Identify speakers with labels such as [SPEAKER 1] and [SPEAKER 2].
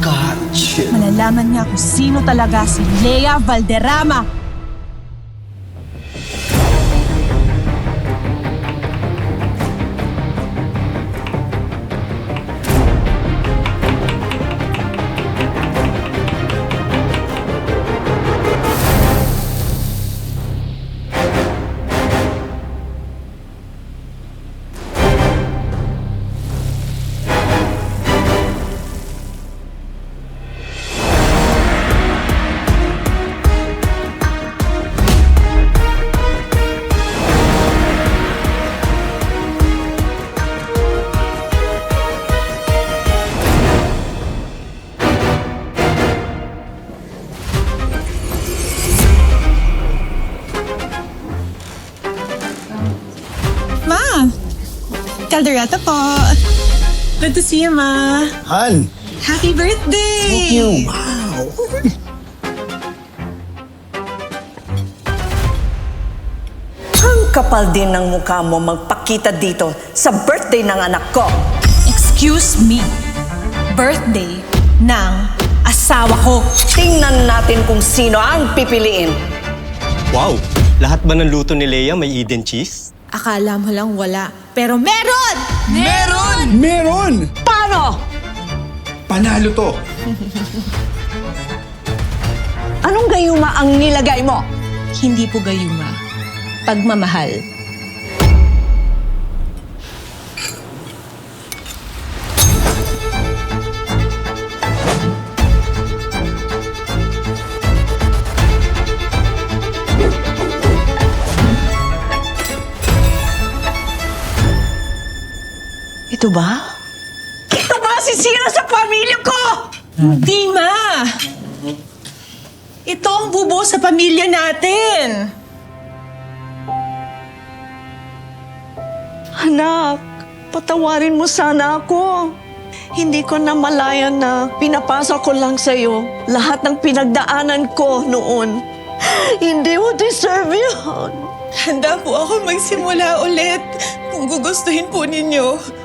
[SPEAKER 1] Gotcha.
[SPEAKER 2] Malalaman niya kung sino talaga si Lea Valderrama.
[SPEAKER 3] Caldereta po. Good to see you, Ma.
[SPEAKER 1] Han,
[SPEAKER 3] Happy birthday!
[SPEAKER 1] thank you. Wow.
[SPEAKER 4] Ang kapal din ng mukha mo magpakita dito sa birthday ng anak ko.
[SPEAKER 2] Excuse me. Birthday ng asawa ko.
[SPEAKER 4] Tingnan natin kung sino ang pipiliin.
[SPEAKER 5] Wow! Lahat ba ng luto ni Lea may Eden cheese?
[SPEAKER 2] Akala mo lang wala. Pero meron!
[SPEAKER 1] Meron!
[SPEAKER 4] Paano?
[SPEAKER 1] Panalo to.
[SPEAKER 4] Anong gayuma ang nilagay mo?
[SPEAKER 2] Hindi po gayuma. Pagmamahal.
[SPEAKER 4] Ito ba? Ito ba si Sira sa pamilya ko?
[SPEAKER 3] Di, Ma. Ito ang bubo sa pamilya natin.
[SPEAKER 6] Anak, patawarin mo sana ako. Hindi ko na malayan na pinapasa ko lang sa'yo lahat ng pinagdaanan ko noon. Hindi mo deserve yun.
[SPEAKER 3] Handa po ako magsimula ulit kung gugustuhin po ninyo.